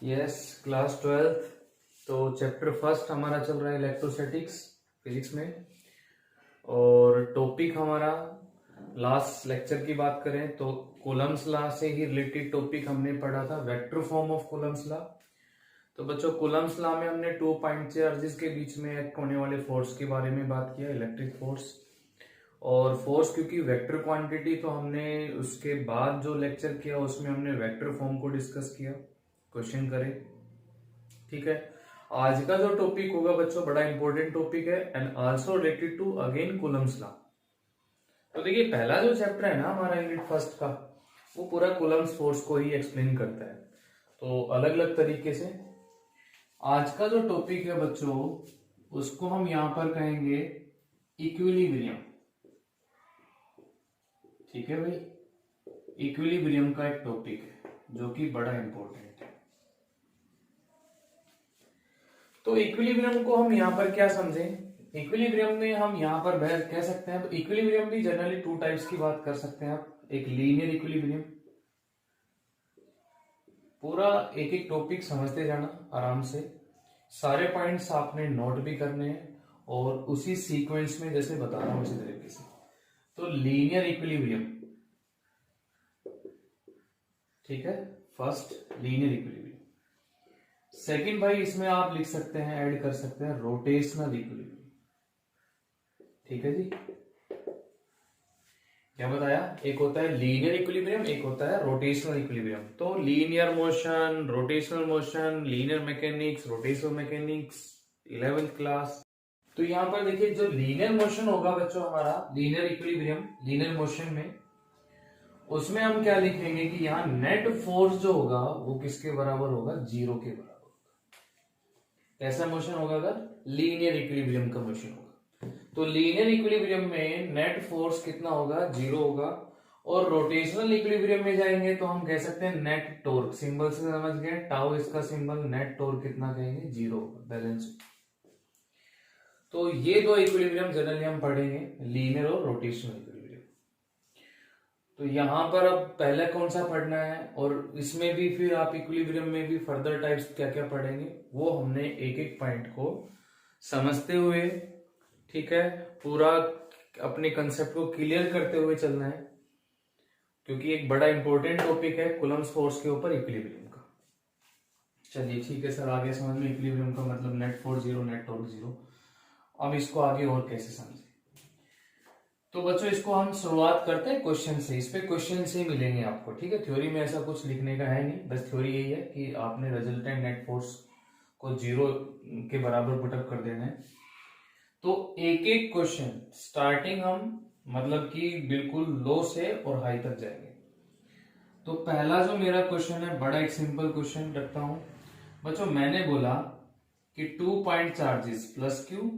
Yes, class 12th। तो chapter first हमारा चल रहा है इलेक्ट्रोस्टैटिक्स फिजिक्स में। और टॉपिक हमारा लास्ट लेक्चर की बात करें तो कूलम्स लॉ से ही रिलेटेड टॉपिक हमने पढ़ा था, vector form of Coulomb's law. तो बच्चों, कूलम्स लॉ में हमने 2 पॉइंट चार्जेस के बीच में एक्ट होने वाले फोर्स के बारे में बात किया, इलेक्ट्रिक फोर्स। और फोर्स क्योंकि वेक्टर क्वांटिटी, तो हमने उसके बाद जो लेक्चर किया उसमें हमने वेक्टर फॉर्म को डिस्कस किया, क्वेश्चन करे। ठीक है, आज का जो टॉपिक होगा बच्चों बड़ा इंपॉर्टेंट टॉपिक है and also related to again Coulomb's law. तो देखिए, पहला जो चैप्टर है ना हमारा यूनिट फर्स्ट का, वो पूरा कूलम्स फोर्स को ही एक्सप्लेन करता है, तो अलग अलग तरीके से। आज का जो टॉपिक है बच्चों, उसको हम यहां पर कहेंगे इक्विलिब्रियम। ठीक है भाई, इक्विलिब्रियम का एक टॉपिक है जो कि बड़ा इंपॉर्टेंट है। तो इक्विलिब्रियम को हम यहां पर क्या समझें? इक्विलिब्रियम में हम यहां पर कह सकते हैं, इक्विलिब्रियम भी जनरली 2 टाइप्स की बात कर सकते हैं आप। एक लीनियर इक्विलिब्रियम, पूरा एक एक टॉपिक समझते जाना आराम से, सारे पॉइंट्स आपने नोट भी करने हैं और उसी सीक्वेंस में जैसे बता रहा हूं उसी तरीके से। तो लीनियर इक्विलिब्रियम, ठीक है, फर्स्ट लीनियर इक्विलिब्रियम। सेकंड भाई, इसमें आप लिख सकते हैं, ऐड कर सकते हैं रोटेशनल इक्विलिब्रियम। ठीक है जी, क्या बताया? एक होता है लीनियर इक्विलिब्रियम, एक होता है रोटेशनल इक्विलिब्रियम। तो linear motion, rotational motion, linear mechanics, rotational mechanics, 11th class. तो यहां पर देखिए, जो लीनियर मोशन होगा बच्चों हमारा, लीनियर इक्विलिब्रियम, लीनियर मोशन में, उसमें हम क्या लिखेंगे कि यहाँ नेट फोर्स जो होगा वो किसके बराबर होगा? 0 के बराबर। कैसा मोशन होगा? अगर लीनियर इक्विलिब्रियम का मोशन होगा तो लीनियर इक्विलिब्रियम में नेट फोर्स कितना होगा? 0 होगा। और रोटेशनल इक्विलिब्रियम में जाएंगे तो हम कह सकते हैं नेट टॉर्क, सिंबल से समझ गए, टाउ इसका सिंबल, नेट टॉर्क कितना कहेंगे? 0 होगा, बैलेंस। तो ये दो इक्विलिब्रियम जनरली हम पढ़ेंगे, लीनियर और रोटेशनल इक्विलिब्रियम। तो यहां पर अब पहले कौन सा पढ़ना है, और इसमें भी फिर आप इक्विलिब्रियम में भी फर्दर टाइप्स क्या क्या पढ़ेंगे, वो हमने एक एक पॉइंट को समझते हुए, ठीक है, पूरा अपने कंसेप्ट को क्लियर करते हुए चलना है, क्योंकि एक बड़ा इंपॉर्टेंट टॉपिक है कूलम्स फोर्स के ऊपर इक्विलिब्रियम का। चलिए ठीक है सर, आगे समझ में इक्विलिब्रियम का मतलब नेट फोर्स 0, नेट टॉर्क 0। अब इसको आगे और कैसे समझे? तो बच्चों, इसको हम शुरुआत करते हैं क्वेश्चन से। इस पे क्वेश्चन से मिलेंगे आपको, ठीक है। थ्योरी में ऐसा कुछ लिखने का है नहीं, बस थ्योरी यही है कि आपने रिजल्टेंट नेट फोर्स को 0 के बराबर पुटअप कर देना है। तो एक एक क्वेश्चन स्टार्टिंग हम मतलब कि बिल्कुल लो से और हाई तक जाएंगे। तो पहला जो मेरा क्वेश्चन है, बड़ा एक सिंपल क्वेश्चन रखता हूं बच्चों। मैंने बोला कि 2 पॉइंट चार्जेस प्लस क्यू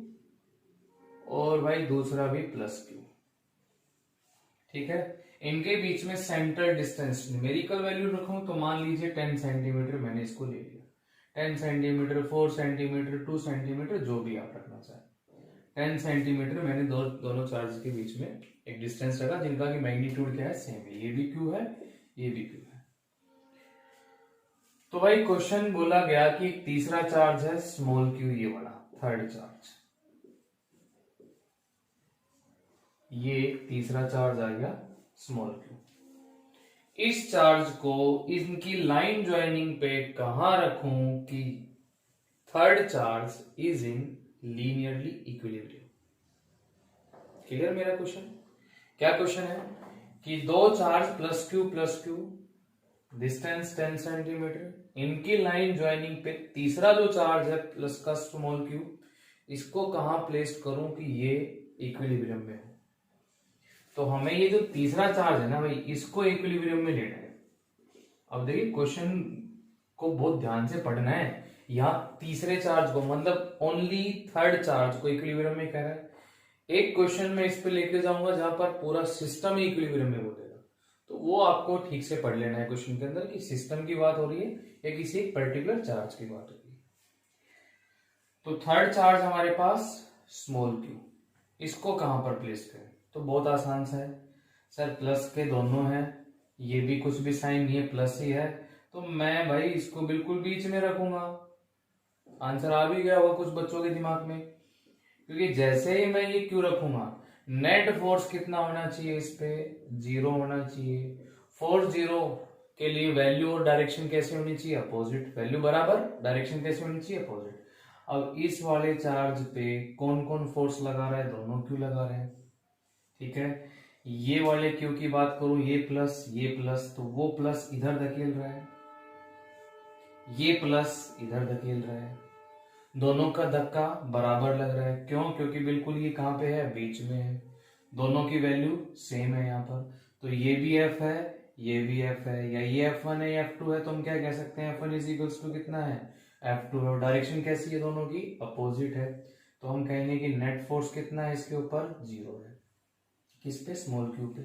और भाई दूसरा भी प्लस क्यू, ठीक है। इनके बीच में सेंटर डिस्टेंस न्यूमेरिकल वैल्यू रखूं तो मान लीजिए 10 सेंटीमीटर मैंने इसको ले लिया। 10 सेंटीमीटर, 4 सेंटीमीटर, 2 सेंटीमीटर, जो भी आप रखना चाहें। 10 सेंटीमीटर मैंने दोनों चार्ज के बीच में एक डिस्टेंस रखा, जिनका की मैग्नीट्यूड क्या है? सेम है। ये भी क्यू है, ये भी क्यू है। तो भाई क्वेश्चन बोला गया कि तीसरा चार्ज है स्मॉल क्यू, ये वाला थर्ड चार्ज, ये तीसरा चार्ज आ गया स्मॉल क्यू। इस चार्ज को इनकी लाइन ज्वाइनिंग पे कहां रखूं कि third charge is in linearly equilibrium? Clear मेरा क्वेश्चन? क्या क्वेश्चन है कि दो charge plus Q, distance 10 centimetre, इनकी लाइन ज्वाइनिंग पे तीसरा जो चार्ज है प्लस का स्मॉल क्यू, इसको कहां प्लेस करूं कि ये इक्विलिब्रियम में हो? तो हमें ये जो तीसरा चार्ज है ना भाई, इसको इक्विलिब्रियम में लेना है। अब देखिए, क्वेश्चन को बहुत ध्यान से पढ़ना है। यहाँ तीसरे चार्ज को मतलब ओनली थर्ड चार्ज को इक्विलिब्रियम में कह रहा है। एक क्वेश्चन में इस पे लेके जाऊंगा जहां पर पूरा सिस्टम ही इक्विलिब्रियम में बोलेगा, तो वो आपको ठीक से पढ़ लेना है क्वेश्चन के अंदर कि सिस्टम की बात हो रही है या किसी एक पर्टिकुलर चार्ज की बात हो रही है। तो थर्ड चार्ज हमारे पास स्मॉल क्यू, इसको कहां पर प्लेस करें? तो बहुत आसान सा है सर, प्लस के दोनों है, ये भी कुछ भी साइन नहीं है, प्लस ही है, तो मैं भाई इसको बिल्कुल बीच में रखूंगा। आंसर आ भी गया होगा कुछ बच्चों के दिमाग में, क्योंकि जैसे ही मैं ये क्यों रखूंगा, नेट फोर्स कितना होना चाहिए इस पे, 0 होना चाहिए। फोर्स 0 के लिए वैल्यू और डायरेक्शन कैसे होनी चाहिए, अपोजिट। वैल्यू बराबर, डायरेक्शन कैसे होनी चाहिए, अपोजिट। अब इस वाले चार्ज पे कौन कौन फोर्स लगा रहा है, दोनों क्यू लगा रहे हैं, ठीक है। ये वाले क्यू की बात करूं, ये प्लस, तो वो प्लस इधर धकेल रहा है, ये प्लस इधर धकेल रहा है, दोनों का धक्का बराबर लग रहा है। क्यों? क्योंकि बिल्कुल ये कहां पे है, बीच में है, दोनों की वैल्यू सेम है यहाँ पर। तो ये भी एफ है, ये भी एफ है, या ये F1 है या F2 है, तो हम क्या कह सकते हैं, F1 इज इक्वल्स टू कितना है, F2 है। और डायरेक्शन कैसी है, दोनों की अपोजिट है, तो हम कहेंगे कि नेट फोर्स कितना है इसके ऊपर, 0 है। किस पे, स्मॉल क्यू पे।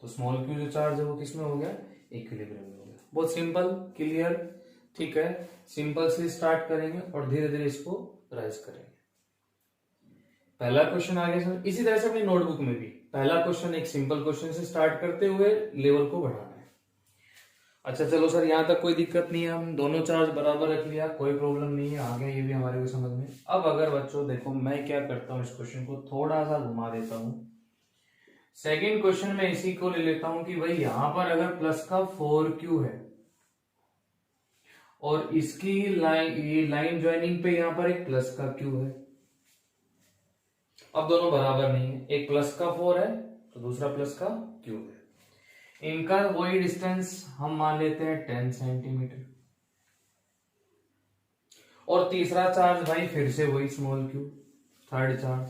तो स्मॉल क्यू जो चार्ज है वो किस में हो गया, इक्विलिब्रियम में हो गया। बहुत सिंपल, क्लियर, ठीक है। सिंपल से स्टार्ट करेंगे और धीरे धीरे इसको राइज करेंगे। पहला क्वेश्चन आगे सर, इसी तरह से अपनी नोटबुक में भी पहला क्वेश्चन एक सिंपल क्वेश्चन से स्टार्ट करते हुए लेवल को बढ़ाना है। अच्छा चलो सर, यहां तक कोई दिक्कत नहीं है, हम दोनों चार्ज बराबर रख लिया, कोई प्रॉब्लम नहीं है, आ गया ये भी हमारे को समझ में। अब अगर बच्चों देखो मैं क्या करता हूँ, इस क्वेश्चन को थोड़ा सा घुमा देता हूँ। सेकेंड क्वेश्चन में इसी को ले लेता हूं कि भाई यहां पर अगर प्लस का 4Q है और इसकी लाइन, ये लाइन ज्वाइनिंग पे यहां पर एक प्लस का Q है। अब दोनों बराबर नहीं है, एक प्लस का 4 है तो दूसरा प्लस का Q है। इनका वही डिस्टेंस हम मान लेते हैं 10 सेंटीमीटर। और तीसरा चार्ज भाई फिर से वही स्मॉल Q, थर्ड चार्ज।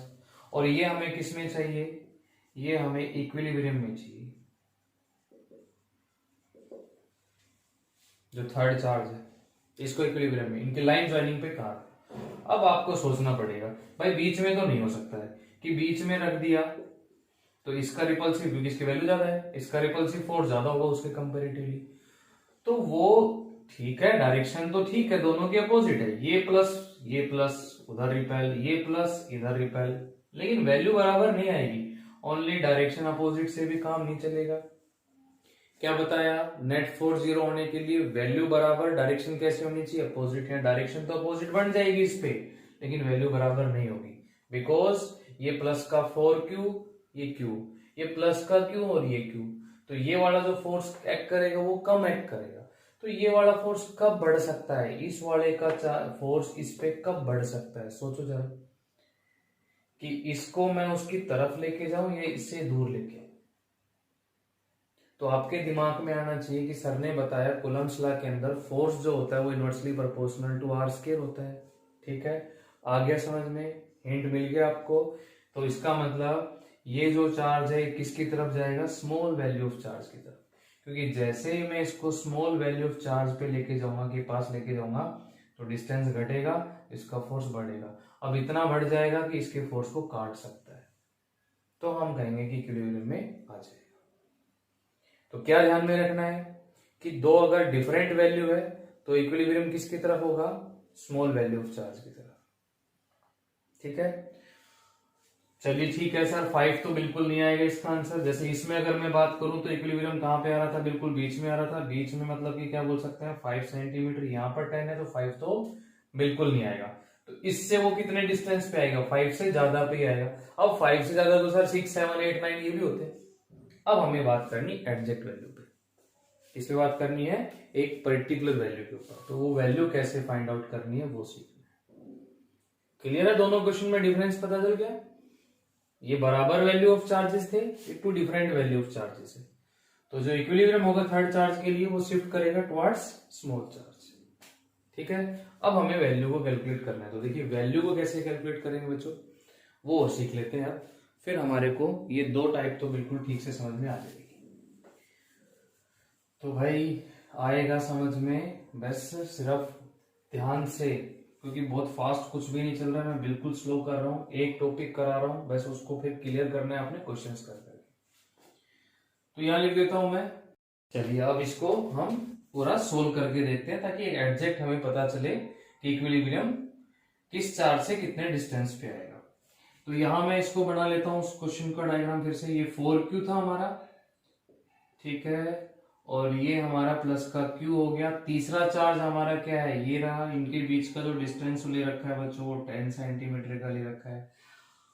और ये हमें किस में चाहिए, ये हमें इक्विलिब्रियम में चाहिए, जो थर्ड चार्ज है इसको इक्विलिब्रियम में, इनकी लाइन ज्वाइनिंग पे कहा। अब आपको सोचना पड़ेगा भाई, बीच में तो नहीं हो सकता है कि बीच में रख दिया तो इसका रिपल्सिव, क्योंकि इसकी वैल्यू ज्यादा है, इसका रिपल्सिव फोर्स ज्यादा होगा उसके कंपेरेटिवली, तो वो ठीक है, डायरेक्शन तो ठीक है, दोनों की अपोजिट है, ये प्लस उधर रिपेल, ये प्लस इधर रिपेल, लेकिन वैल्यू बराबर नहीं आएगी। ओनली डायरेक्शन अपोजिट से भी काम नहीं चलेगा। क्या बताया, नेट फोर्स 0 होने के लिए वैल्यू बराबर, डायरेक्शन कैसे होनी चाहिए, अपोजिट है। डायरेक्शन तो अपोजिट बन जाएगी इस पे, लेकिन वैल्यू बराबर नहीं होगी, बिकॉज ये प्लस का 4Q, ये Q, ये प्लस का Q और ये Q, तो ये वाला जो फोर्स एक्ट करेगा वो कम एक्ट करेगा। तो ये वाला फोर्स कब बढ़ सकता है, इस वाले का फोर्स इस पे कब बढ़ सकता है, सोचो जरा, कि इसको मैं उसकी तरफ लेके जाऊं या इससे दूर लेके। तो आपके दिमाग में आना चाहिए कि सर ने बताया कूलम्ब्स लॉ के अंदर फोर्स जो होता है वो inversely proportional to r square होता है, ठीक है। आ गया समझ में, हिंट मिल गया आपको। तो इसका मतलब ये जो चार्ज है किसकी तरफ जाएगा, स्मॉल वैल्यू ऑफ चार्ज की तरफ, क्योंकि जैसे ही मैं इसको स्मॉल वैल्यू ऑफ चार्ज पे लेके जाऊंगा, के पास लेके जाऊंगा, तो डिस्टेंस घटेगा, इसका फोर्स बढ़ेगा। अब इतना बढ़ जाएगा कि इसके फोर्स को काट सकता है, तो हम कहेंगे कि इक्विलिब्रियम में आ जाएगा। तो क्या ध्यान में रखना है कि दो अगर डिफरेंट वैल्यू है तो इक्विलिब्रियम किसकी तरफ होगा, स्मॉल वैल्यू ऑफ चार्ज की तरफ, ठीक है। चलिए ठीक है सर, 5 तो बिल्कुल नहीं आएगा इसका आंसर। जैसे इसमें अगर मैं बात करूं तो इक्विलिब्रियम कहां पे आ रहा था, बिल्कुल बीच में आ रहा था। बीच में मतलब कि क्या बोल सकते हैं, 5 सेंटीमीटर, यहाँ पर 10 है तो 5 तो बिल्कुल नहीं आएगा। तो इससे वो कितने डिस्टेंस पे आएगा, 5 से ज्यादा पे आएगा। अब 5 से ज्यादा तो सर 6, 7, 8, 9 ये भी होते हैं। अब हमें बात करनी एग्जैक्ट वैल्यू पे, इस पे बात करनी है एक पर्टिकुलर वैल्यू के ऊपर। तो वो वैल्यू कैसे फाइंड आउट करनी है वो सीखना है। क्लियर है, दोनों क्वेश्चन में डिफरेंस पता चल गया। ये बराबर वैल्यू ऑफ चार्जेस थे, ये two different value of charges है। तो जो इक्विलिब्रियम होगा थर्ड चार्ज के लिए वो शिफ्ट करेगा टुवर्ड्स स्मॉल चार्ज, ठीक है। अब हमें वैल्यू को कैलकुलेट करना है, तो देखिए वैल्यू को कैसे कैलकुलेट करेंगे बच्चों, वो सीख लेते हैं। अब फिर हमारे को ये दो टाइप तो बिल्कुल ठीक से समझ में आ जाएगी। तो भाई आएगा समझ में, बस सिर्फ ध्यान से, क्योंकि बहुत फास्ट कुछ भी नहीं चल रहा है, मैं बिल्कुल स्लो कर रहा हूँ, एक टॉपिक करा रहा हूँ, बस उसको फिर क्लियर करना है आपने क्वेश्चंस कर करके। तो यहां लिख देता हूं मैं। चलिए अब इसको हम पूरा सोल्व करके देखते हैं, ताकि एग्जैक्ट हमें पता चले कि इक्विलिब्रियम किस चार्ज से कितने डिस्टेंस पे आएगा। तो यहां मैं इसको बना लेता हूं उस क्वेश्चन का डायग्राम फिर से। ये 4Q था हमारा, ठीक है, और ये हमारा प्लस का क्यू हो गया। तीसरा चार्ज हमारा क्या है, ये रहा। इनके बीच का जो डिस्टेंस ले रखा है बच्चों वो 10 सेंटीमीटर का ले रखा है।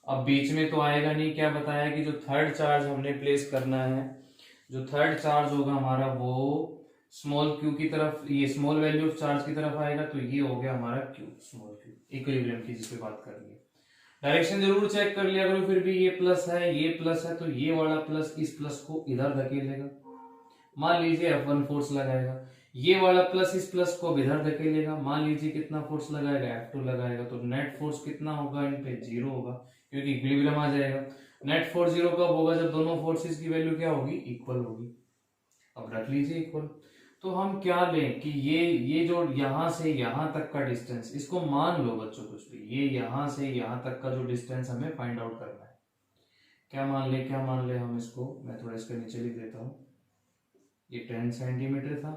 अब बीच में तो आएगा नहीं, क्या बताया कि जो थर्ड चार्ज हमने प्लेस करना है, जो थर्ड चार्ज होगा हमारा वो स्मॉल क्यू की तरफ, ये स्मॉल वैल्यू ऑफ चार्ज की तरफ आएगा। तो ये हो गया हमारा क्यू, स्मॉल क्यू, इक्विलिब्रियम की जिस पे बात कर रही है। डायरेक्शन जरूर चेक कर लिया करो, फिर भी ये प्लस है ये प्लस है, तो ये वाला प्लस इस प्लस को इधर धकेलेगा। मान लीजिए F1 फोर्स लगाएगा, ये वाला प्लस इस प्लस को इधर धकेलेगा। मान लीजिए कितना फोर्स लगाएगा, F2 लगाएगा। तो नेट फोर्स कितना होगा, इन पे 0 होगा, क्योंकि इक्विलिब्रियम आ जाएगा। नेट फोर्स 0 कब होगा, जब दोनों फोर्सेस की वैल्यू क्या होगी, इक्वल होगी। अब रख लीजिए इक्वल। तो हम क्या लें कि ये जो यहां से यहां तक का डिस्टेंस, इसको मान लो बच्चों कुछ भी, ये यहां से यहां तक का जो डिस्टेंस हमें फाइंड आउट करना है, क्या मान ले हम इसको, मैं थोड़ा इसके नीचे लिख देता हूं। ये 10 सेंटीमीटर था,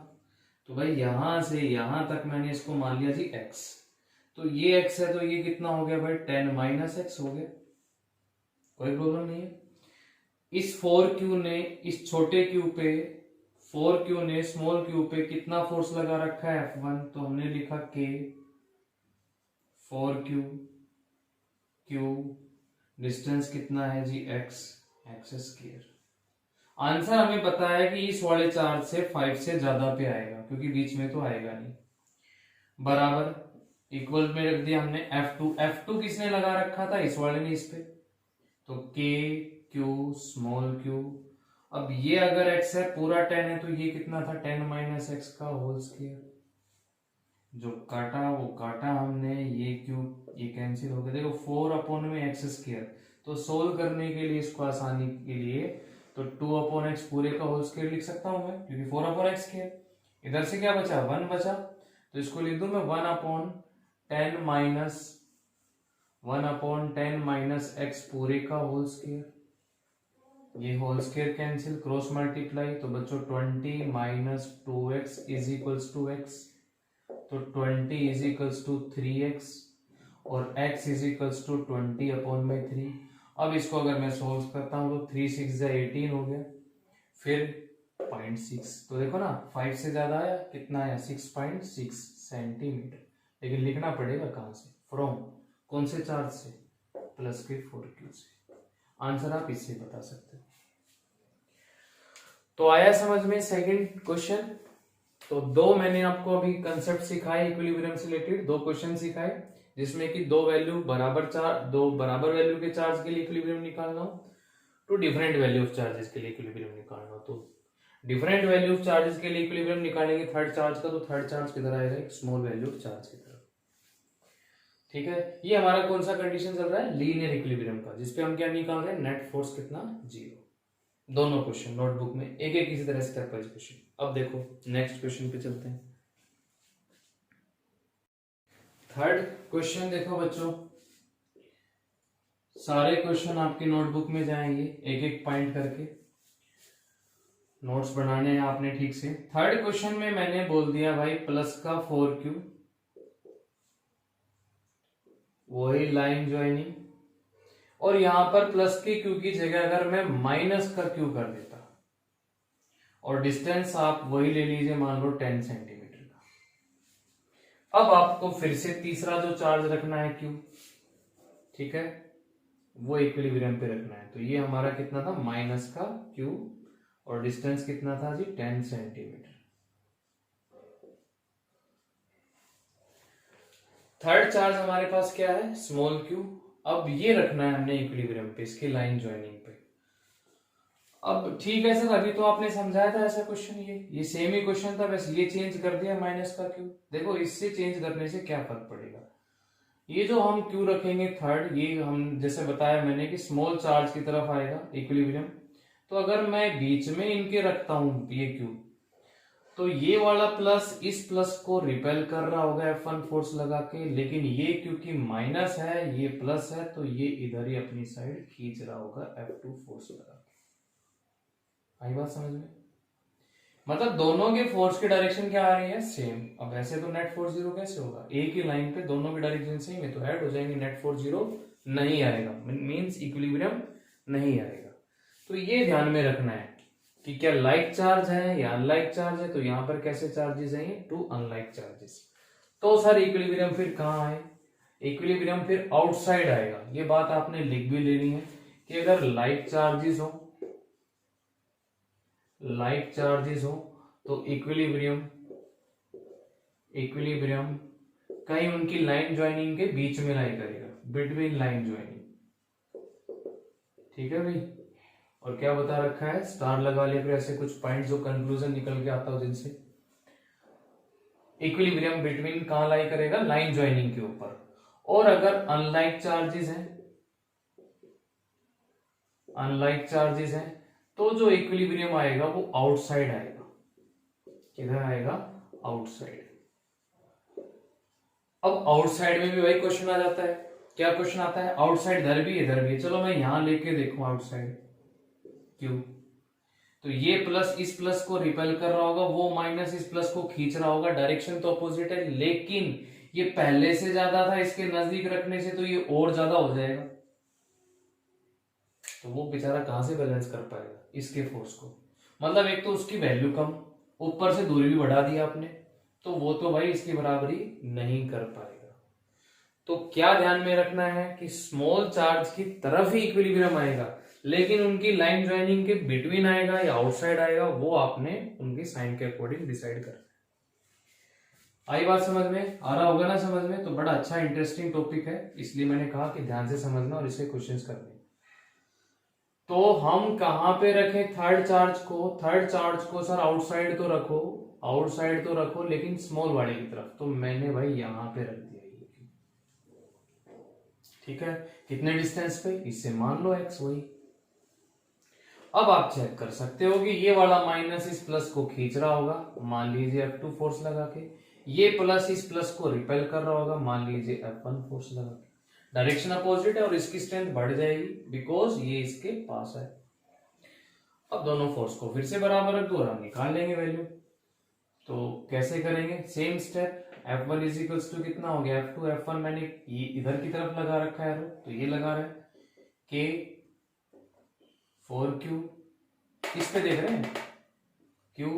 तो भाई यहां से यहां तक मैंने इसको मान लिया जी x। तो ये x है, तो ये कितना हो गया भाई, 10 माइनस x हो गया। कोई प्रॉब्लम नहीं है। इस 4q ने इस छोटे q पे, 4q ने स्मॉल q पे कितना फोर्स लगा रखा है, F1। तो हमने लिखा k 4q, q डिस्टेंस कितना है जी x, x स्क्वायर। आंसर हमें पता है कि इस वाले चार्ज से 5 से ज्यादा पे आएगा, क्योंकि बीच में तो आएगा नहीं। बराबर इक्वल में रख दिया हमने F2। F2 किसने लगा रखा था, इस वाले ने इस पे। तो K Q स्मॉल q। अब ये अगर x है पूरा 10 है, तो ये कितना था, 10 माइनस एक्स का होल स्क्वायर। जो काटा वो काटा हमने, ये q ये कैंसिल हो गया। देखो 4 अपॉन में एक्स स्क्वायर, तो सोल्व करने के लिए इसको आसानी के लिए तो 2 अपॉन एक्स पूरे का होल स्क्वायर लिख सकता हूं मैं, क्योंकि 4 अपॉन एक्स स्क्वायर। इधर से क्या बचा, 1 बचा, तो इसको लिख दूं मैं 1 अपॉन 10 माइनस एक्स पूरे का होल स्क्वायर। ये whole square cancel, cross multiply, तो बच्चों 20 minus 2x is equals to x। तो 20 इज इक्वल्स टू 3x और x is equals to 20 upon में 3। अब इसको अगर मैं सोल्व करता हूं तो 3 6 18 हो गया, फिर 0.6। तो देखो ना 5 से ज्यादा आया, कितना आया, 6.6 सेंटीमीटर। लेकिन लिखना पड़ेगा कहां से, फ्रॉम कौन से चार्ज से, प्लस के 4q से। आंसर आप इससे बता सकते हो। तो आया समझ में सेकंड क्वेश्चन। तो दो मैंने आपको अभी कंसेप्ट सिखाए इक्विलिब्रियम से रिलेटेड, दो क्वेश्चन सिखाए, जिसमें कि दो बराबर वैल्यू के चार्ज के लिए इक्विलिब्रियम निकाल रहा हूं, two different value of charges के लिए इक्विलिब्रियम निकाल रहा हूं। तो डिफरेंट वैल्यू ऑफ चार्जेस के लिए इक्विलिब्रियम निकालेंगे थर्ड चार्ज का, तो थर्ड चार्ज किधर आएगा, एक स्मॉल वैल्यू ऑफ चार्ज की तरफ। ठीक है, ये हमारा कौन सा कंडीशन चल रहा है, लीनियर इक्विलिब्रियम का, जिसपे हम क्या निकाल रहे हैं, नेट फोर्स कितना, 0। दोनों क्वेश्चन नोटबुक में एक एक इसी तरह स्टेप वाइज क्वेश्चन। अब देखो नेक्स्ट क्वेश्चन पे चलते हैं। थर्ड क्वेश्चन देखो बच्चों, सारे क्वेश्चन आपके नोटबुक में जाएंगे, एक एक पॉइंट करके नोट्स बनाने हैं आपने ठीक से। थर्ड क्वेश्चन में मैंने बोल दिया भाई प्लस का 4q, वही लाइन ज्वाइनिंग, और यहां पर प्लस के q की जगह अगर मैं माइनस का q कर देता, और डिस्टेंस आप वही ले लीजिए, मान लो 10 सेंटीमीटर का। अब आपको फिर से तीसरा जो चार्ज रखना है q, ठीक है, वो इक्विलिब्रियम पे रखना है। तो ये हमारा कितना था, माइनस का q, और डिस्टेंस कितना था जी, 10 सेंटीमीटर। थर्ड चार्ज हमारे पास क्या है, स्मॉल q। अब ये रखना है हमने इक्विलिब्रियम पे, इसकी लाइन ज्वाइनिंग पे। अब ठीक है सर, अभी तो आपने समझाया था ऐसा क्वेश्चन, ये सेम ही क्वेश्चन था, बस ये चेंज कर दिया माइनस का q। देखो इससे चेंज करने से क्या फर्क पड़ेगा, ये जो हम q रखेंगे थर्ड, ये हम जैसे बताया मैंने कि स्मॉल चार्ज की तरफ आएगा इक्विलिब्रियम। तो अगर मैं बीच में इनके रखता हूं ये q, तो ये वाला प्लस इस प्लस को रिपेल कर रहा होगा F1 फोर्स लगा के, लेकिन ये क्योंकि माइनस है ये प्लस है, तो ये इधर ही अपनी साइड खींच रहा होगा F2 फोर्स लगा के। आई बात समझ में, मतलब दोनों के फोर्स की डायरेक्शन क्या आ रही है, सेम। अब ऐसे तो नेट फोर्स 0 कैसे होगा, एक ही लाइन पे दोनों की डायरेक्शन सेम है, तो ऐड हो जाएंगे, नेट फोर्स 0 नहीं आएगा, मीन्स इक्विलिब्रियम नहीं आएगा। तो ये ध्यान में रखना है कि क्या लाइक चार्ज है या अनलाइक चार्ज है, तो यहां पर कैसे चार्जेस हैं, टू अनलाइक चार्जेस। तो सर इक्विलिब्रियम फिर कहाँ है, इक्विलिब्रियम फिर आउटसाइड आएगा। ये बात आपने लिख भी लेनी है कि अगर लाइक चार्जेस हो, लाइक चार्जेस हो तो इक्विलिब्रियम, इक्विलिब्रियम कहीं उनकी लाइन ज्वाइनिंग के बीच में लाई करेगा, बिटवीन लाइन ज्वाइनिंग। ठीक है भाई, और क्या बता रखा है, स्टार लगा लिया फिर ऐसे कुछ पॉइंट जो कंक्लूजन निकल के आता हो जिनसे इक्विलिब्रियम बिटवीन कहां लाई करेगा, लाइन ज्वाइनिंग के ऊपर। और अगर अनलाइक चार्जेस हैं, अनलाइक चार्जेस हैं तो जो इक्विलिब्रियम आएगा वो आउटसाइड आएगा। किधर आएगा, आउटसाइड। अब आउटसाइड में भी वही क्वेश्चन आ जाता है, क्या क्वेश्चन आता है, आउटसाइड इधर भी इधर भी है। चलो मैं यहां लेके देखूं आउटसाइड, क्यों, तो ये प्लस इस प्लस को रिपेल कर रहा होगा, वो माइनस इस प्लस को खींच रहा होगा, डायरेक्शन तो अपोजिट है, लेकिन ये पहले से ज्यादा था, इसके नजदीक रखने से तो ये और ज्यादा हो जाएगा। तो वो बेचारा कहां से बैलेंस कर पाएगा इसके फोर्स को, मतलब एक तो उसकी वैल्यू कम, ऊपर से दूरी भी बढ़ा दी आपने, तो वो तो भाई इसकी बराबरी नहीं कर पाएगा। तो क्या ध्यान में रखना है कि स्मॉल चार्ज की तरफ ही इक्विलिब्रियम आएगा, लेकिन उनकी लाइन ज्वाइनिंग के बिटवीन आएगा या आउटसाइड आएगा, वो आपने उनकी साइन के अकॉर्डिंग डिसाइड करना है। आई बात समझ में, आ रहा होगा ना समझ में, तो बड़ा अच्छा इंटरेस्टिंग टॉपिक है, इसलिए मैंने कहा कि ध्यान से समझना और इसके क्वेश्चंस करने। तो हम कहां पे रखें थर्ड चार्ज को, थर्ड चार्ज को सर आउटसाइड तो रखो, आउटसाइड तो रखो, लेकिन स्मॉल बॉडी की तरफ, तो मैंने भाई यहां पे रख दिया। ठीक है, कितने डिस्टेंस पे, इससे मान लो x, वही। अब आप चेक कर सकते हो कि ये वाला माइनस इस प्लस को खींच रहा होगा, मान लीजिए F2 फोर्स लगा के, ये प्लस इस प्लस को रिपेल कर रहा होगा, मान लीजिए F1 फोर्स लगा के। डायरेक्शन अपोजिट है और इसकी स्ट्रेंथ बढ़ जाएगी बिकॉज ये इसके पास है। अब दोनों फोर्स को फिर से बराबर रख दो और हम निकाल लेंगे वैल्यू। तो कैसे करेंगे, same step, F1 is equals to कितना हो गया, F2 F1 मैंने ये इधर की तरफ लगा रखा है, तो ये लगा रहा है K 4Q, इस पे देख रहे हैं Q।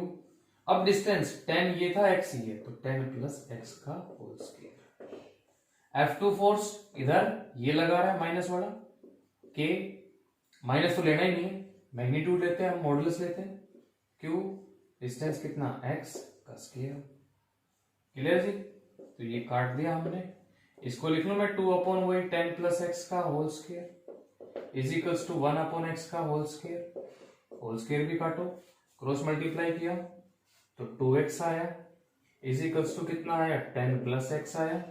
अब डिस्टेंस 10 ये था, x ये, तो 10 प्लस एक्स का होल स्क्वायर। F2 फोर्स इधर ये लगा रहा है माइनस वाला K, माइनस तो लेना ही नहीं है, मैग्नीट्यूड लेते हैं हम, मॉडुलस लेते हैं, Q डिस्टेंस कितना x का स्क्वायर। क्लियर जी, तो ये काट दिया हमने, इसको लिख लो मैं 2/, 10 प्लस एक्स का whole square is equals to 1/x का होल स्क्वायर भी काटो, क्रॉस मल्टीप्लाई किया तो 2x आया, इज इक्वल्स टू कितना आया, 10 प्लस एक्स आया।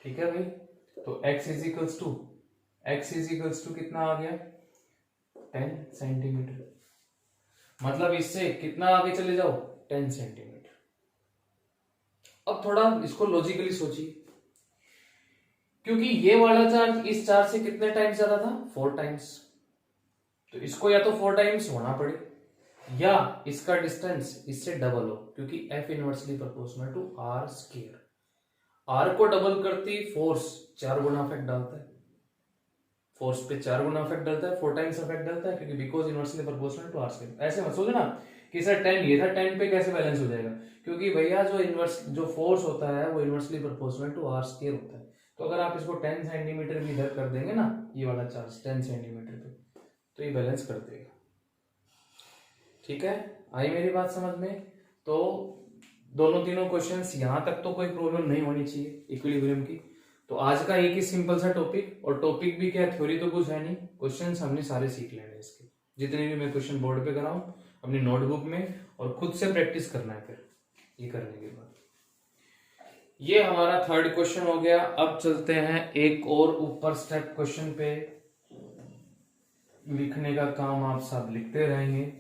ठीक है भाई, तो x इज इक्वल्स टू कितना आ गया, 10 सेंटीमीटर। मतलब इससे कितना आगे चले जाओ, 10 सेंटीमीटर। अब थोड़ा इसको लॉजिकली सोचिए, क्योंकि ये वाला चार्ज इस चार्ज से कितने टाइम्स ज्यादा था, 4 टाइम्स, तो इसको या तो 4 टाइम्स होना पड़े या इसका डिस्टेंस इससे डबल हो, क्योंकि F inversely proportional to R square. R को डबल करती फोर्स 4 गुना इफेक्ट डालता है, फोर्स पे 4 गुना इफेक्ट डालता है, 4 टाइम्स इफेक्ट डालता है, क्योंकि because inversely proportional to R square. ऐसे मत सोचना कि सर 10 ये था, 10 पे कैसे बैलेंस हो जाएगा, क्योंकि भैया जो फोर्स होता है वो inversely proportional to R square होता है। तो अगर आप इसको 10 सेंटीमीटर भी इधर कर देंगे ना, ये वाला चार्ज 10 सेंटीमीटर पे, तो ये बैलेंस कर देगा। ठीक है, आई मेरी बात समझ में। तो दोनों तीनों क्वेश्चंस यहां तक तो कोई प्रॉब्लम नहीं होनी चाहिए इक्विलिब्रियम की। तो आज का एक ही सिंपल सा टॉपिक, और टॉपिक भी क्या, थ्योरी तो कुछ है नहीं, क्वेश्चंस हमने सारे सीख लेने इसके, जितने भी मैं क्वेश्चन बोर्ड पे कराऊं अपनी नोटबुक में, और खुद से प्रैक्टिस करना है फिर ये करने के बाद। ये हमारा थर्ड क्वेश्चन हो गया। अब चलते हैं एक और ऊपर स्टेप क्वेश्चन पे, लिखने का काम आप सब लिखते रहेंगे।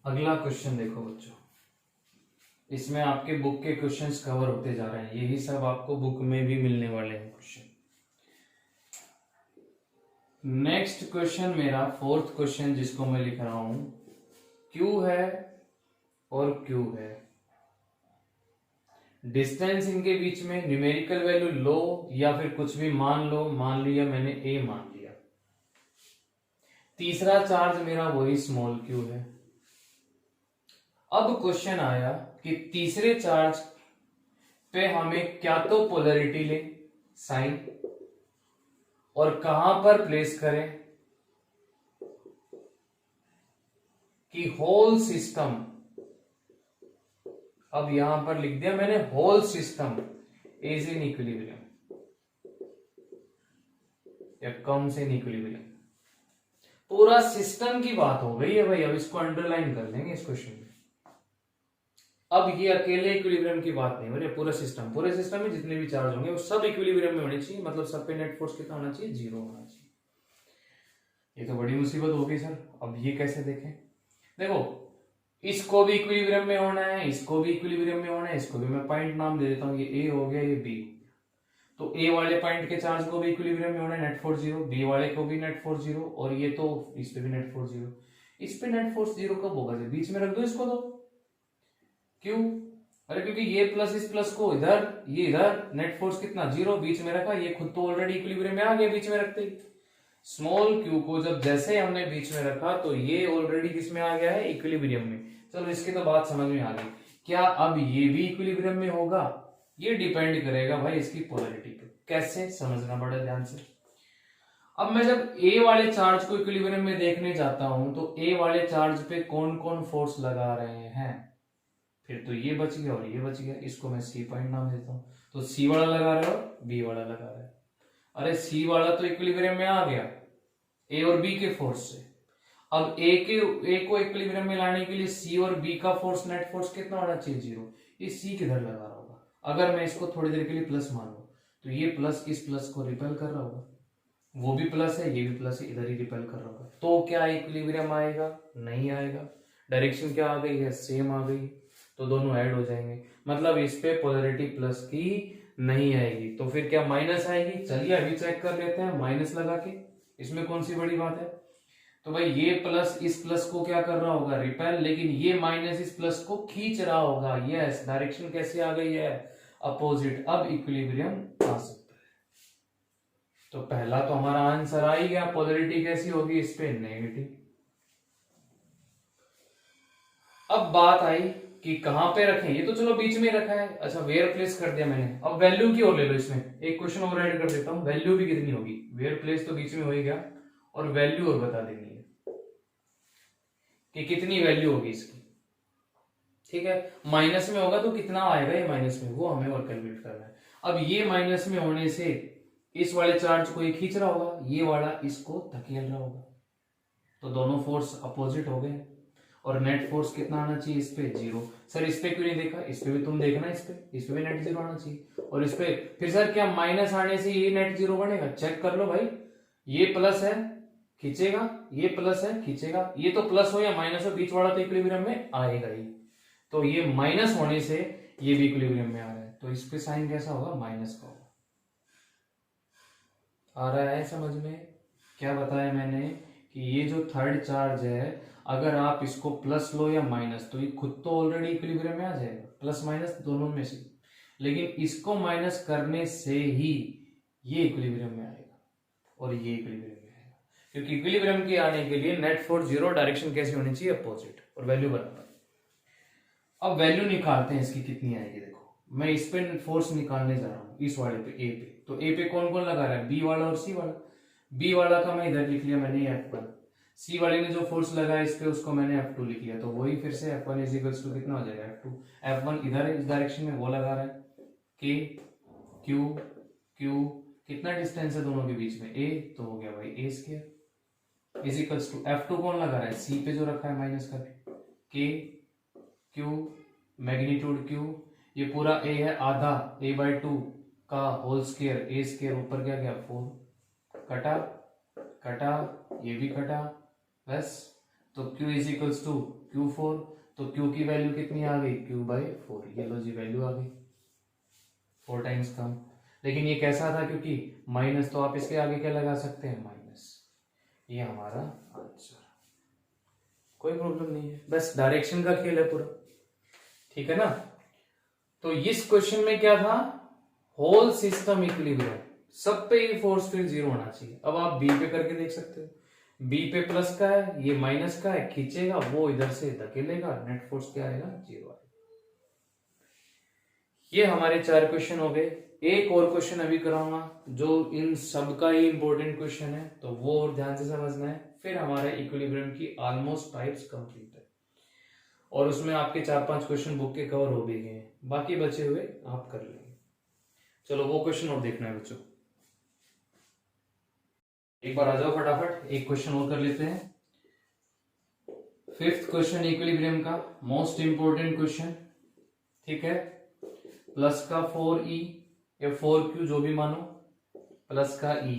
अगला क्वेश्चन देखो बच्चों, इसमें आपके बुक के क्वेश्चंस कवर होते जा रहे हैं, यही सब आपको बुक में भी मिलने वाले हैं क्वेश्चन। नेक्स्ट क्वेश्चन मेरा फोर्थ क्वेश्चन जिसको मैं लिख रहा हूं, Q है और Q है, डिस्टेंस इनके बीच में न्यूमेरिकल वैल्यू लो या फिर कुछ भी मान लो, मान लिया मैंने A मान लिया, तीसरा चार्ज मेरा वही स्मॉल क्यू है। अब क्वेश्चन आया कि तीसरे चार्ज पे हमें क्या तो पोलैरिटी ले साइन, और कहां पर प्लेस करें कि होल सिस्टम, अब यहां पर लिख दिया मैंने whole system is in equilibrium या कम्स इन इक्विलिब्रियम। पूरा सिस्टम की बात हो गई है भाई, अब इसको अंडरलाइन कर लेंगे इस क्वेश्चन में। अब ये अकेले इक्विलिब्रियम की बात नहीं हो रही, पूरा सिस्टम, पूरे सिस्टम में जितने भी चार्ज होंगे वो सब इक्विलिब्रियम में होने चाहिए, मतलब सब पे नेट फोर्स कितना होना चाहिए, 0 होना चाहिए। ये तो बड़ी मुसीबत हो गई सर, अब ये कैसे देखें। देखो इसको भी इक्विलिब्रियम में होना है, इसको भी इक्विलिब्रियम में होना है, इसको भी मैं पॉइंट नाम दे देता हूँ, ये ए हो गया, ये बी। तो ए वाले पॉइंट के चार्ज को भी इक्विलिब्रियम में होना है, नेट फोर्स 0, बी वाले को भी नेट फोर्स 0, और ये तो इस पे भी नेट फोर्स 0। इस पे नेट फोर्स 0 कब होगा, बीच में रख दो इसको, तो क्यों, अरे क्योंकि ये प्लस इस प्लस को इधर, ये इधर, नेट फोर्स कितना 0 बीच में रखा, ये खुद तो ऑलरेडी इक्विलिब्रियम में आ गया बीच में रखते ही। स्मॉल क्यू को जब जैसे हमने बीच में रखा तो ये ऑलरेडी किस में आ गया है, इक्विलिब्रियम में। चलो इसकी तो बात समझ में आ गई। क्या अब ये भी इक्विलिब्रियम में होगा, ये डिपेंड करेगा भाई इसकी पोलैरिटी पे। कैसे, समझना बड़ा ध्यान से। अब मैं जब ए वाले चार्ज को इक्विलिब्रियम में देखने जाता हूं तो ए वाले चार्ज पे कौन कौन फोर्स लगा रहे हैं, फिर तो ये बच गया और ये बच गया, इसको मैं सी पॉइंट नाम देता हूं। तो सी वाला लगा रहा है और बी वाला लगा रहा है। अरे सी वाला तो इक्विलिब्रियम में आ गया ए और बी के फोर्स से। अब ए को इक्विलिब्रियम में लाने के लिए सी और बी का फोर्स, नेट फोर्स कितना होना चाहिए, 0। ये सी किधर लगा रहा होगा, अगर मैं इसको थोड़ी देर के लिए प्लस मान लूं तो ये प्लस इस प्लस को रिपेल कर रहा होगा, वो भी प्लस है, ये भी प्लस है, इधर ही रिपेल कर रहा होगा। तो क्या इक्विलिब्रियम आएगा, नहीं आएगा। डायरेक्शन क्या आ गई है, सेम आ गई, तो दोनों ऐड हो जाएंगे, मतलब इस पे पोलैरिटी प्लस की नहीं आएगी। तो फिर क्या माइनस आएगी, चलिए अभी चेक कर लेते हैं माइनस लगा के, इसमें कौन सी बड़ी बात है। तो भाई ये प्लस इस प्लस को क्या कर रहा होगा, रिपेल, लेकिन ये माइनस इस प्लस को खींच रहा होगा। यस, डायरेक्शन कैसी आ गई है, अपोजिट। अब इक्विलिब्रियम आ सकता है। तो पहला तो हमारा आंसर आ ही गया, पोलैरिटी कैसी होगी इस पे, नेगेटिव। अब बात आई कि कहां पे रखें, ये तो चलो बीच में रखा है, अच्छा वेयर प्लेस कर दिया मैंने। अब वैल्यू की ओर ले लो, इसमें एक क्वेश्चन और ऐड कर देता हूं, वैल्यू भी कितनी होगी, वेयर प्लेस तो बीच में हो ही गया, और वैल्यू और बता देनी है कि कितनी वैल्यू होगी इसकी। ठीक है, माइनस में होगा तो कितना आएगा ये माइनस में, वो हमें और कैलकुलेट करना है। अब ये माइनस में होने से इस वाले चार्ज को ये खींच रहा होगा, ये वाला इसको धकेल रहा होगा, तो दोनों फोर्स अपोजिट हो गए। और नेट फोर्स कितना आना चाहिए इस पे, 0। सर इस पे क्यों नहीं देखा, इस पे भी तुम देखना, इस पे भी नेट 0 आना चाहिए। और इस पे फिर सर क्या माइनस आने से ये नेट 0 बनेगा, चेक कर लो भाई, ये प्लस है खींचेगा, ये प्लस है खींचेगा, ये तो प्लस हो या माइनस हो, बीच वाला तो इक्विलिब्रियम में आएगा ही। तो ये माइनस होने से ये भी इक्विलिब्रियम में आ रहा है, तो इस पे साइन कैसा होगा, माइनस का होगा। आ रहा है समझ में, क्या बताया मैंने कि ये जो थर्ड चार्ज है, अगर आप इसको प्लस लो या माइनस, तो ये खुद तो ऑलरेडी इक्विलिब्रियम में आ जाएगा, प्लस माइनस दोनों में से, लेकिन इसको माइनस करने से ही ये इक्विलिब्रियम में आएगा और ये इक्विलिब्रियम में आएगा, क्योंकि इक्विलिब्रियम के आने के लिए नेट फोर्स 0, डायरेक्शन कैसी होनी चाहिए, अपोजिट, और वैल्यू बराबर। अब वैल्यू निकालते हैं इसकी कितनी आएगी। देखो मैं इस पे फोर्स निकालने जा रहा हूं, इस वाले पे, ए पे, तो ए पे कौन कौन लगा रहा है, बी वाला और सी वाला। बी वाला का मैं इधर लिख लिया मैंने F1, सी वाले ने जो फोर्स लगाया इस पे उसको मैंने F2 लिख लिया, तो वही फिर से F1 इज इक्वल्स टू कितना हो जाएगा, F2। F1 इधर है, इस डायरेक्शन में वो लगा रहा है, K Q Q, कितना डिस्टेंस है दोनों के बीच में, A, तो हो गया भाई A square is equals to F2 कौन लगा रहा है, C पे जो रखा है माइनस करके, K Q मैग्नीट्यूड Q, ये पूरा A है आधा, A/2 का होल स्क्वायर, A स्क्वायर ऊपर क्या गया 4, कटा कटा, ये भी कटा, बस। तो Q is equals to Q4, तो Q की वैल्यू कितनी आ गई, Q/4, ये लो जी वैल्यू आ गई, 4 टाइम्स कम। लेकिन ये कैसा था, क्योंकि माइनस, तो आप इसके आगे क्या लगा सकते हैं, माइनस। ये हमारा आंसर, कोई प्रॉब्लम नहीं है, बस डायरेक्शन का खेल है पूरा, ठीक है ना। तो इस क्वेश्चन में क्या था, होल सिस्टम इक्विलिब्रियम, सब पे ये फोर्स फिर 0 होना चाहिए। अब आप बी पे करके देख सकते हो, बी पे प्लस का है, ये माइनस का है, खींचेगा वो इधर से धकेलेगा, नेट फोर्स क्या आएगा, 0 आएगा। ये हमारे 4 क्वेश्चन हो गए। एक और क्वेश्चन अभी कराऊंगा जो इन सब का ही इंपॉर्टेंट क्वेश्चन है, तो वो और ध्यान से समझना है, फिर हमारे इक्विलिब्रियम की ऑलमोस्ट टाइप्स कंप्लीट है, और उसमें आपके 4-5 क्वेश्चन बुक के कवर हो भी गए हैं, बाकी बचे हुए आप कर लेंगे। चलो वो क्वेश्चन और देखना है बच्चों, एक बार आ जाओ फटाफट, एक क्वेश्चन और कर लेते हैं। 5th क्वेश्चन इक्विलिब्रियम का मोस्ट इंपोर्टेंट क्वेश्चन, ठीक है। प्लस का 4e या 4q जो भी मानो, प्लस का e,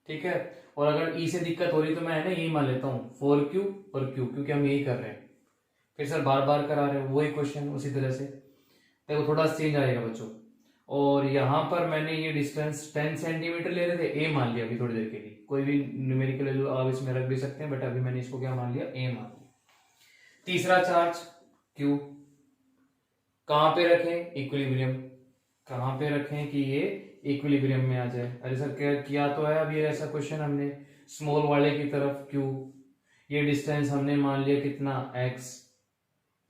ठीक है। और अगर e से दिक्कत हो रही तो मैं है ना यही मान लेता हूं 4q और q, क्योंकि हम यही कर रहे हैं। फिर सर बार बार करा रहे हो वही क्वेश्चन उसी तरह से, तो थोड़ा चेंज आएगा बच्चों। और यहाँ पर मैंने ये डिस्टेंस 10 सेंटीमीटर ले रहे थे, a मान लिया अभी थोड़ी देर के लिए, कोई भी न्यूमेरिकल वैल्यू आप इसमें रख भी सकते हैं, बट अभी मैंने इसको क्या मान लिया, a मान लिया। तीसरा चार्ज q, कहां पे रखें, इक्विलिब्रियम, कहां पे रखें कि ये इक्विलिब्रियम में आ जाए। अरे सर क्या किया तो है अभी ऐसा क्वेश्चन हमने, स्मॉल वाले की तरफ q, ये डिस्टेंस हमने मान लिया कितना, x,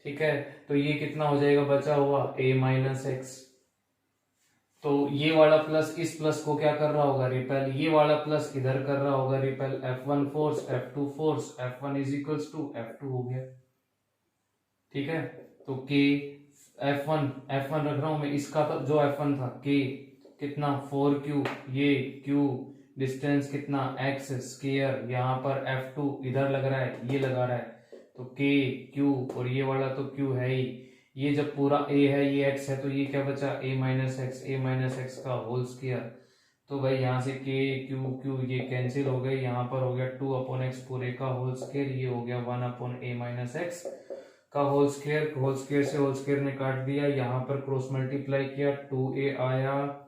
ठीक है। तो ये कितना हो जाएगा बचा हुआ, a माइनस एक्स। तो ये वाला प्लस इस प्लस को क्या कर रहा होगा, रिपेल, ये वाला प्लस इधर कर रहा होगा repel, F1 force F2 force, F1 is equals to F2 हो गया, ठीक है। तो K F1 रख रहा हूं मैं, इसका तो जो F1 था K कितना 4Q, ये Q डिस्टेंस कितना x स्क्वायर, यहाँ पर F2 इधर लग रहा है, ये लगा रहा है, तो K Q, और ये वाला तो Q है ही, ये जब पूरा a है ये x है, तो ये क्या बचा, a माइनस एक्स का होल स्क्वायर। तो भाई यहाँ से k q q ये कैंसिल हो गए, यहाँ पर हो गया 2/x पूरे का होल स्क्वायर, ये हो गया 1/a माइनस एक्स का होल स्क्वायर, होल स्क्वायर से होल स्क्वायर ने काट दिया, यहाँ पर क्रॉस मल्टीप्लाई किया, 2a आया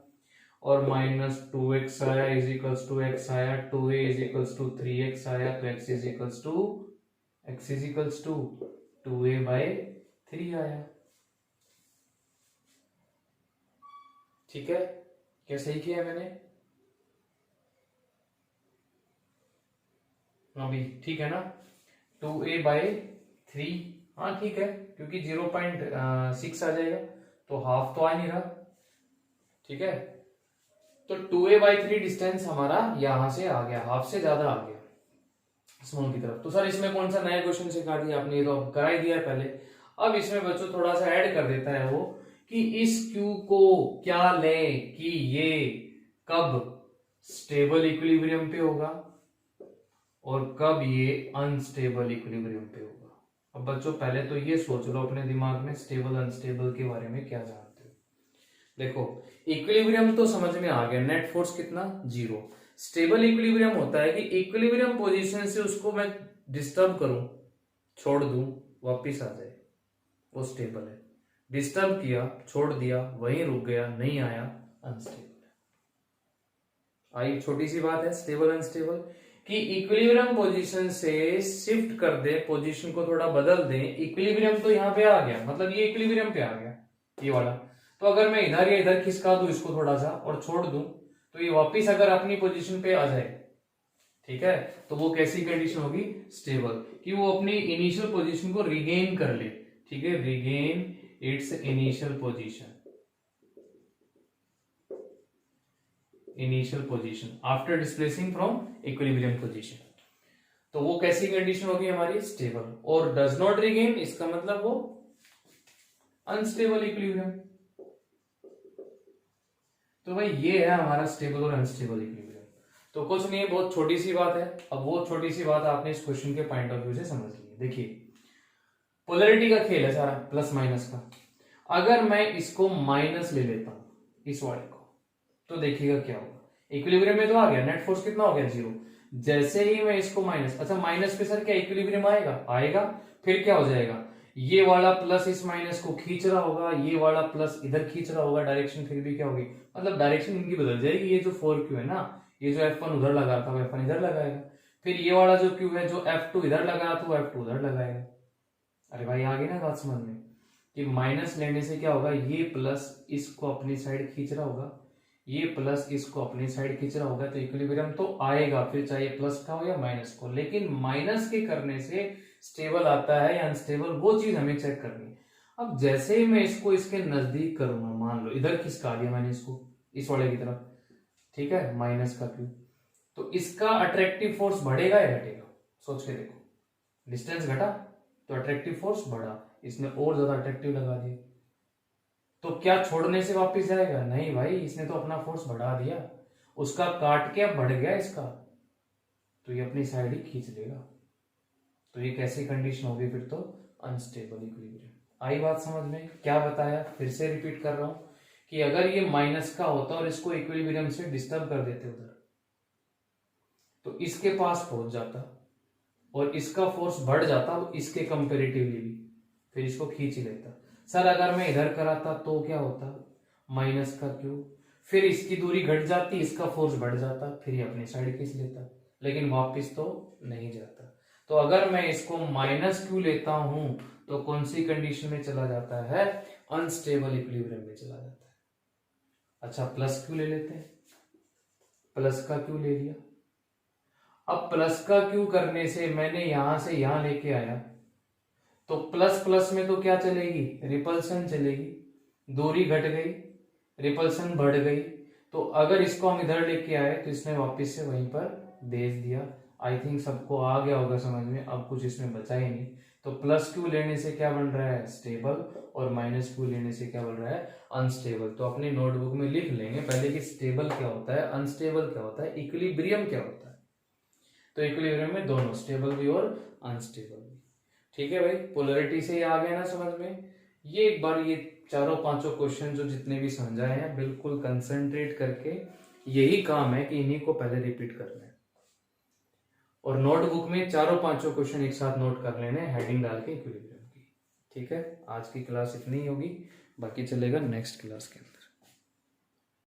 और माइनस 2x आया इज इक्वल्स टू x आया, 2a is equals to 3x आया, तो x is equals to 2a/3 आया, ठीक है। क्या सही किया मैंने अभी, ठीक है ना, 2a/3, हाँ ठीक है, क्योंकि 0.6 आ जाएगा तो हाफ तो आ नहीं रहा, ठीक है। तो 2a/3 डिस्टेंस हमारा यहां से आ गया, हाफ से ज्यादा आ गया स्मॉल की तरफ। तो सर इसमें कौन सा नया क्वेश्चन सिखा दिया आपने, ये तो करा ही दिया पहले। अब इसमें बच्चों थोड़ा सा ऐड कर देता है वो, कि इस Q को क्या लें कि ये कब स्टेबल इक्विलिब्रियम पे होगा और कब ये अनस्टेबल इक्विलिब्रियम पे होगा। अब बच्चों पहले तो ये सोच लो अपने दिमाग में, स्टेबल अनस्टेबल के बारे में क्या जानते हो। देखो इक्विलिब्रियम तो समझ में आ गया, नेट फोर्स कितना, 0। स्टेबल इक्विलिब्रियम होता है कि इक्विलिब्रियम पोजीशन से उसको मैं डिस्टर्ब करूं, छोड़ दूं, वापिस आ जाए, वो स्टेबल है। डिस्टर्ब किया, छोड़ दिया, वहीं रुक गया, नहीं आया, अनस्टेबल है। आई छोटी सी बात है स्टेबल अनस्टेबल कि इक्विलिब्रियम पोजीशन से शिफ्ट कर दे, पोजीशन को थोड़ा बदल दे, इक्विलिब्रियम तो यहाँ पे आ गया, मतलब ये इक्विलिब्रियम पे आ गया ये वाला, तो अगर मैं इधर या इधर खिसका दूं इसको थोड़ा सा और छोड़ दूं, तो ये वापिस अगर अपनी पोजीशन पे आ जाए, ठीक है, तो वो कैसी कंडीशन होगी, स्टेबल, कि वो अपनी इनिशियल पोजीशन को रिगेन कर ले, ठीक है, regain it's initial position after displacing from equilibrium position. तो वो कैसी कंडीशन होगी हमारी, स्टेबल। और डज नॉट रिगेन, इसका मतलब वो अनस्टेबल इक्विलिब्रियम। तो भाई ये है हमारा स्टेबल और अनस्टेबल इक्विलिब्रियम। तो कुछ नहीं है, बहुत छोटी सी बात है। अब वो छोटी सी बात आपने इस क्वेश्चन के पॉइंट ऑफ व्यू से समझ ली। देखिए पोलैरिटी का खेल है सारा, प्लस माइनस का। अगर मैं इसको माइनस ले लेता हूं इस वाले को, तो देखिएगा क्या होगा, इक्विलिब्रियम में तो आ गया, नेट फोर्स कितना हो गया, 0। जैसे ही मैं इसको माइनस, अच्छा माइनस पे सर क्या इक्विलिब्रियम आएगा, फिर क्या हो जाएगा, ये वाला प्लस इस माइनस को खींच रहा होगा, ये वाला प्लस इधर खींच रहा होगा, डायरेक्शन फिर भी क्या होगी, मतलब डायरेक्शन इनकी बदल जाएगी। ये जो 4Q है ना, ये जो F1 उधर लगा था वो F1 इधर लगाएगा, फिर ये वाला जो Q है जो F2 इधर लगा था वो F2 उधर लगाएगा। अरे भाई आ गई ना बात समझ में, कि माइनस लेने से क्या होगा, ये प्लस इसको अपनी साइड खींच रहा होगा, ये प्लस इसको अपनी साइड खींच रहा होगा तो इक्विलिब्रियम तो आएगा, फिर चाहे प्लस का हो या माइनस को। लेकिन माइनस के करने से स्टेबल आता है या अनस्टेबल, वो चीज हमें चेक करनी है। अब जैसे ही मैं इसको इसके नजदीक करूंगा, मान लो इधर खिसका दिया मैंने इसको इस वाले की तरफ, ठीक है, माइनस का क्यू, तो इसका अट्रैक्टिव फोर्स बढ़ेगा या घटेगा? सोच के देखो, डिस्टेंस घटा तो अट्रैक्टिव फोर्स बढ़ा, इसने और ज्यादा अट्रैक्टिव लगा दिया, तो क्या छोड़ने से वापस जाएगा? नहीं भाई, इसने तो अपना फोर्स बढ़ा दिया, उसका काट के अब बढ़ गया इसका, तो ये अपनी साइड ही खींच लेगा। तो ये कैसी कंडीशन होगी फिर? तो अनस्टेबल इक्विलिब्रियम। आई बात समझ में? क्या बताया, फिर से रिपीट कर रहा हूं कि अगर ये माइनस का होता और इसको इक्विलिब्रियम से डिस्टर्ब कर देते उधर, तो इसके पास पहुंच जाता और इसका फोर्स बढ़ जाता इसके कंपेरेटिवली भी, फिर इसको खींच ही लेता। सर अगर मैं इधर कराता तो क्या होता? माइनस का क्यू, फिर इसकी दूरी घट जाती, इसका फोर्स बढ़ जाता, फिर ये अपनी साइड खींच लेता, लेकिन वापस तो नहीं जाता। तो अगर मैं इसको माइनस क्यू लेता हूं तो कौन सी कंडीशन में चला जाता है? अनस्टेबल इक्विलिब्रियम में चला जाता है। अच्छा, प्लस क्यू ले लेते हैं, प्लस का क्यू ले लिया। अब प्लस का क्यू करने से मैंने यहां से यहां लेके आया, तो प्लस प्लस में तो क्या चलेगी? रिपल्सन चलेगी, दूरी घट गई, रिपल्सन बढ़ गई। तो अगर इसको हम इधर लेके आए तो इसने वापस से वहीं पर भेज दिया। आई थिंक सबको आ गया होगा समझ में, अब कुछ इसमें बचा ही नहीं। तो प्लस क्यू लेने से क्या बन रहा है? स्टेबल, और माइनस क्यू लेने से क्या बन रहा है? अनस्टेबल। तो अपनी नोटबुक में लिख लेंगे पहले कि स्टेबल क्या होता है, अनस्टेबल क्या होता है, इक्विलिब्रियम क्या होता है। तो इक्विलिब्रियम में दोनों, स्टेबल भी और अनस्टेबल भी। ठीक है भाई, पोलरिटी से ही आ गया ना समझ में? ये एक बार ये चारों पांचों क्वेश्चन जो जितने भी समझाए हैं, बिल्कुल कंसंट्रेट करके, यही काम है कि इन्हीं को पहले रिपीट करना है और नोटबुक में चारों पांचों क्वेश्चन एक साथ नोट कर लेने, हेडिंग डाल के इक्विलिब्रियम की। ठीक है, आज की क्लास इतनी ही होगी, बाकी चलेगा नेक्स्ट क्लास के अंदर।